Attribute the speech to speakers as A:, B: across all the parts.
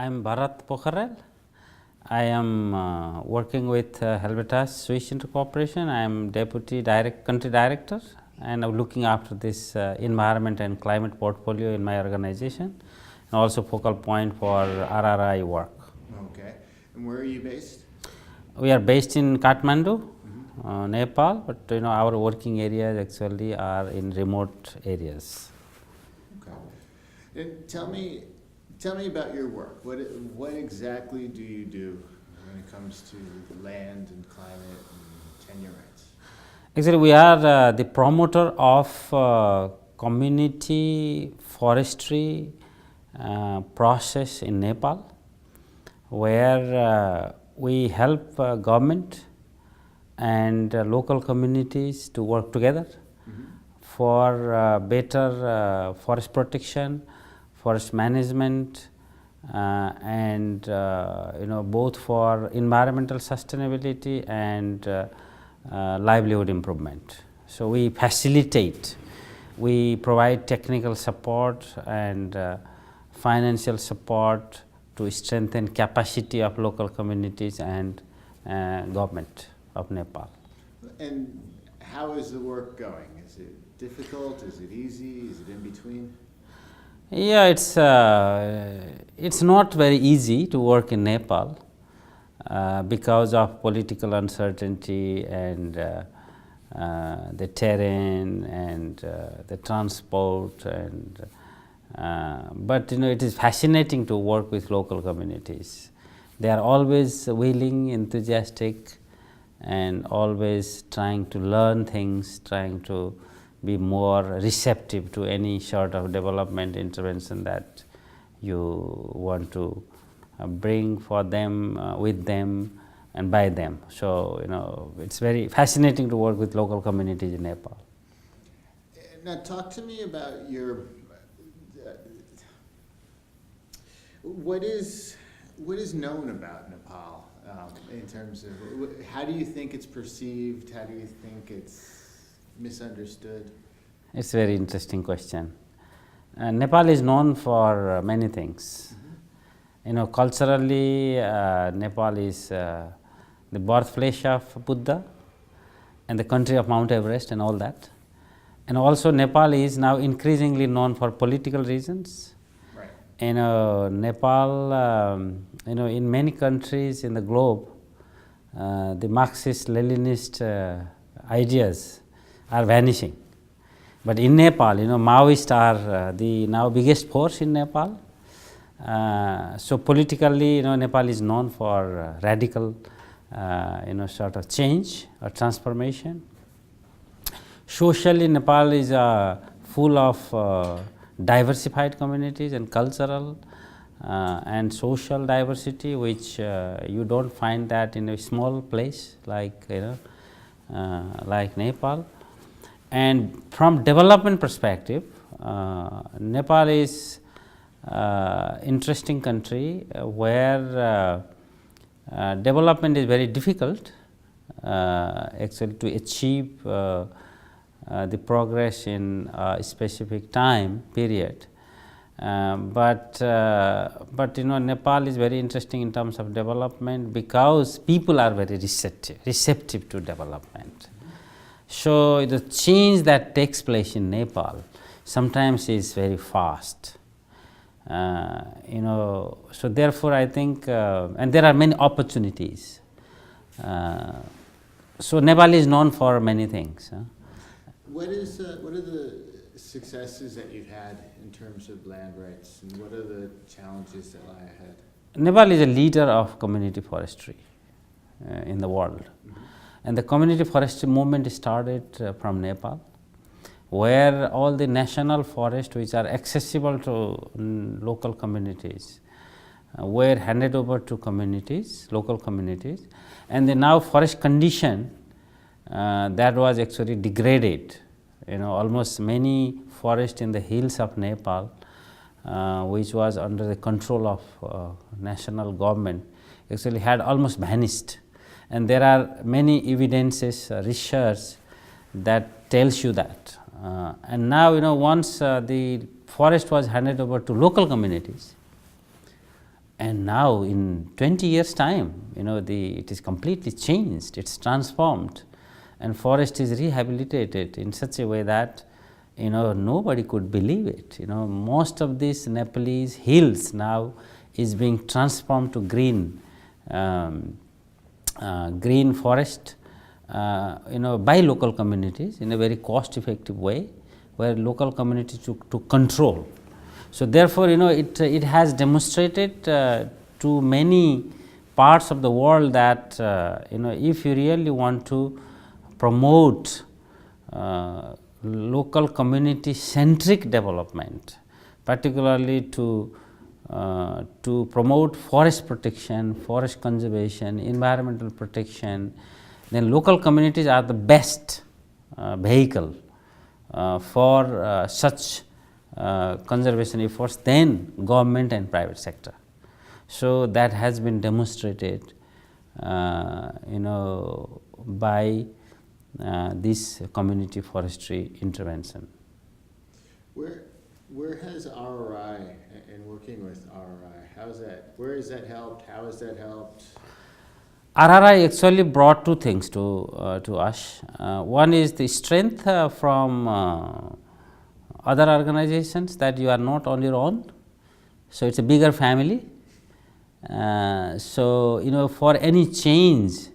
A: I am Baharat Pokharel. I am working with Helvetas Swiss Intercooperation. I am Deputy Country Director and I am looking after this environment and climate portfolio in my organization and also focal point for RRI work.
B: Okay. And where are you based?
A: We are based in Kathmandu, Nepal, but our working areas actually are in remote areas.
B: Okay. And tell me about your work. What exactly do you do when it comes to land and climate and tenure rights?
A: Actually, we are the promoter of community forestry process in Nepal, where we help government and local communities to work together for better forest protection, forest management, and both for environmental sustainability and livelihood improvement. So we facilitate, we provide technical support and financial support to strengthen capacity of local communities and government of Nepal.
B: And how is the work going? Is it difficult? Is it easy? Is it in between?
A: Yeah, it's not very easy to work in Nepal because of political uncertainty and the terrain and the transport and but it is fascinating to work with local communities. They are always willing, enthusiastic, and always trying to learn things, trying to be more receptive to any sort of development intervention that you want to bring for them, with them and by them. So, it's very fascinating to work with local communities in Nepal.
B: Now talk to me about your, what is known about Nepal in terms of, how do you think it's perceived, how do you think it's misunderstood?
A: It's a very interesting question. Nepal is known for many things. Culturally, Nepal is the birthplace of Buddha and the country of Mount Everest and all that. And also Nepal is now increasingly known for political reasons.
B: Right.
A: Nepal, in many countries in the globe, the Marxist-Leninist ideas are vanishing. But in Nepal, Maoists are the now biggest force in Nepal. So politically, Nepal is known for radical, sort of change or transformation. Socially, Nepal is full of diversified communities and cultural and social diversity, which you don't find that in a small place like Nepal. And from development perspective, Nepal is interesting country where development is very difficult actually to achieve the progress in a specific time period. But Nepal is very interesting in terms of development because people are very receptive to development. So the change that takes place in Nepal sometimes is very fast. So therefore I think, and there are many opportunities. So Nepal is known for many things.
B: What are the successes that you've had in terms of land rights, and what are the challenges that lie ahead?
A: Nepal is a leader of community forestry in the world. And the community forestry movement started from Nepal, where all the national forests which are accessible to local communities were handed over to communities, local communities, and the now forest condition that was actually degraded. Almost many forests in the hills of Nepal, which was under the control of national government, actually had almost vanished. And there are many evidences, research that tells you that. And now, once the forest was handed over to local communities, And now in 20 years time, it is completely changed, it's transformed, and forest is rehabilitated in such a way that nobody could believe it. Most of these Nepalese hills now is being transformed to green green forest by local communities in a very cost effective way, where local communities took control. So therefore, it has demonstrated to many parts of the world that if you really want to promote local community centric development, particularly to promote forest protection, forest conservation, environmental protection, then local communities are the best vehicle for such conservation efforts than government and private sector. So that has been demonstrated by this community forestry intervention.
B: Where has RRI and working with RRI, where has that helped? How has that helped?
A: RRI actually brought two things to us. One is the strength from other organizations, that you are not on your own. So it's a bigger family. So for any change,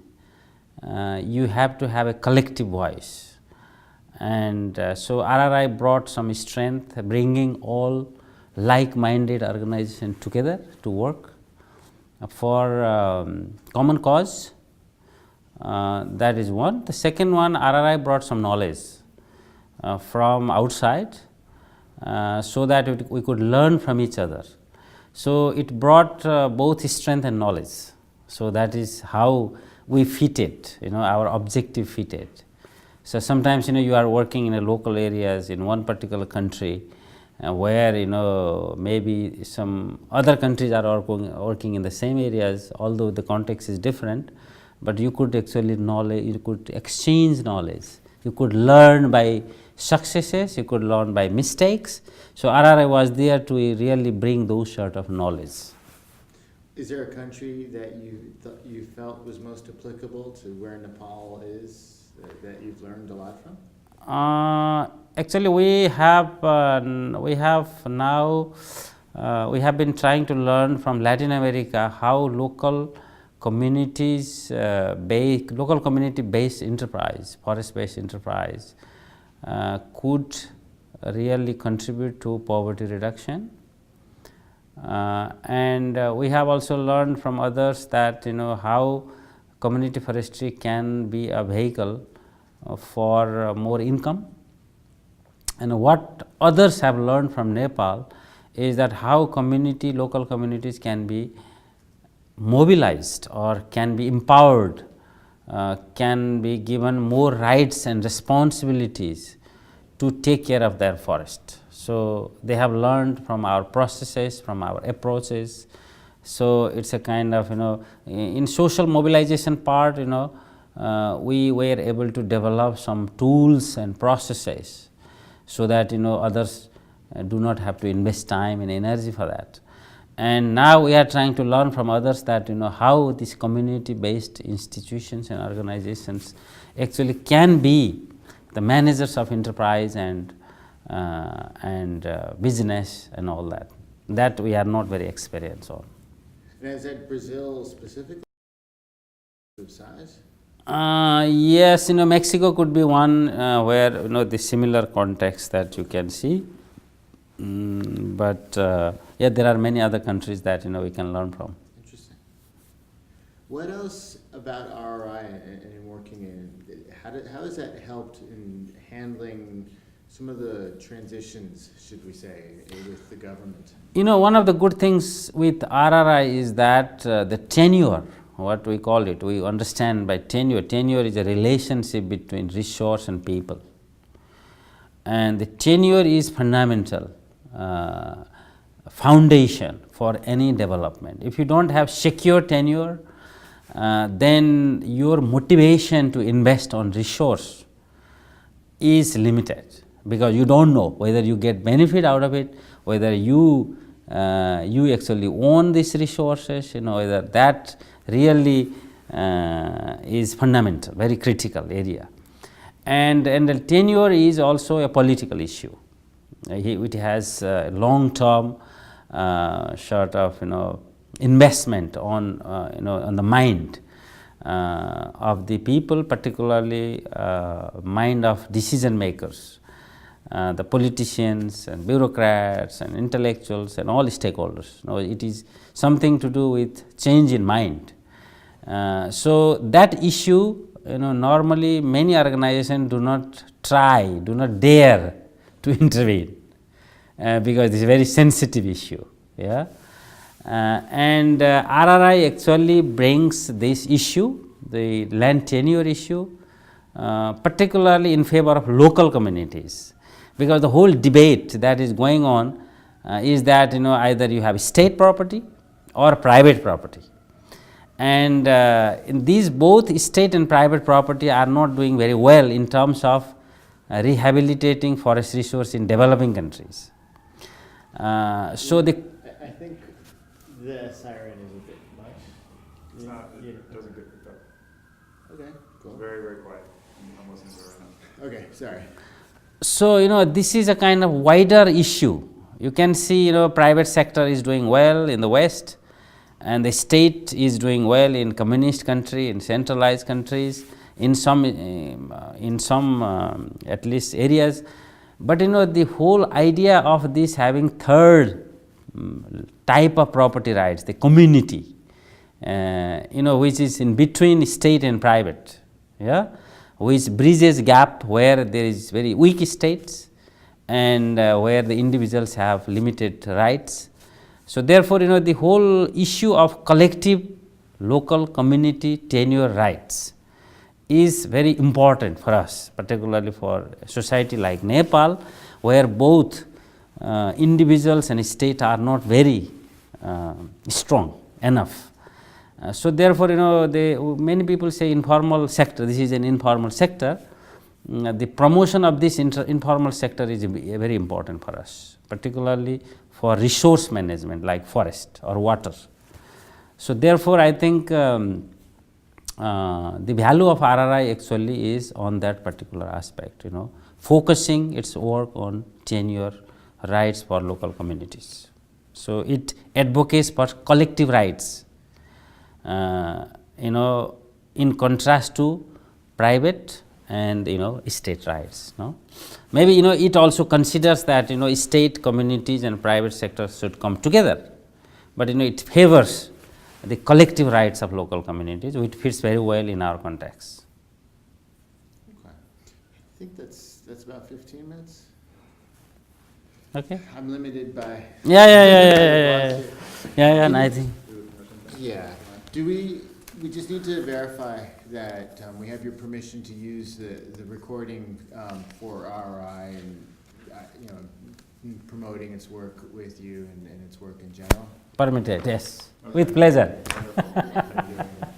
A: you have to have a collective voice. And so RRI brought some strength, bringing all like-minded organizations together to work for common cause. That is one. The second one, RRI brought some knowledge from outside, so that we could learn from each other. So it brought both strength and knowledge. So that is how we fitted, our objective fitted. So sometimes you are working in a local areas in one particular country, where maybe some other countries are working in the same areas, although the context is different, but you could actually you could exchange knowledge, you could learn by successes, you could learn by mistakes. So RRI was there to really bring those sort of knowledge.
B: Is there a country that you felt was most applicable to where Nepal is, that you've learned a lot from?
A: Actually, we have been trying to learn from Latin America how local community based enterprise, forest based enterprise could really contribute to poverty reduction. And we have also learned from others that how community forestry can be a vehicle for more income. And what others have learned from Nepal is that how local communities can be mobilized or can be empowered, can be given more rights and responsibilities to take care of their forest. So they have learned from our processes, from our approaches. So it's a kind of in social mobilization part, we were able to develop some tools and processes, so that others do not have to invest time and energy for that. And now we are trying to learn from others that how these community based institutions and organizations actually can be the managers of enterprise and business and all that we are not very experienced on.
B: And is that Brazil specifically of size?
A: Yes, Mexico could be one where the similar context that you can see, but yeah, there are many other countries that we can learn from.
B: Interesting. What else about RRI and working in, how has that helped in handling some of the transitions, should we say, with the government?
A: One of the good things with RRI is that the tenure, what we call it, we understand by tenure. Tenure is a relationship between resource and people, and the tenure is fundamental foundation for any development. If you don't have secure tenure, then your motivation to invest on resource is limited, because you don't know whether you get benefit out of it, whether you you actually own these resources, whether that really is fundamental, very critical area. And the tenure is also a political issue. It has long-term sort of investment on on the mind of the people, particularly mind of decision makers, the politicians and bureaucrats and intellectuals and all stakeholders. It is something to do with change in mind. So that issue, normally many organizations do not dare to intervene because it is a very sensitive issue. Yeah. And RRI actually brings this issue, the land tenure issue, particularly in favor of local communities, because the whole debate that is going on is that either you have state property or private property, and in these both state and private property are not doing very well in terms of rehabilitating forest resource in developing countries. So
B: I think the siren is a bit much.
C: It's not, it doesn't get picked up.
B: Okay, cool.
C: It's very, very quiet. I'm listening to it right now.
B: Okay, sorry.
A: So, this is a kind of wider issue. You can see, private sector is doing well in the West, and the state is doing well in communist country, in centralized countries, in some at least areas. But the whole idea of this having third type of property rights, the community, which is in between state and private, yeah, which bridges gap where there is very weak states and where the individuals have limited rights. So therefore, the whole issue of collective local community tenure rights is very important for us, particularly for a society like Nepal, where both individuals and state are not very strong enough. So therefore, many people say informal sector, this is an informal sector. The promotion of this informal sector is very important for us, particularly for resource management like forest or water. So therefore, I think the value of RRI actually is on that particular aspect, focusing its work on tenure rights for local communities. So it advocates for collective rights, in contrast to private and state rights. Maybe it also considers that state, communities and private sectors should come together, but it favors the collective rights of local communities, which fits very well in our context.
B: Okay. I think that's about 15 minutes.
A: Okay.
B: I'm limited by.
A: Yeah. And I think.
B: Yeah. Do we just need to verify that we have your permission to use the recording for RRI and promoting its work with you and its work in general?
A: Permitted, yes, with pleasure.
C: Wonderful.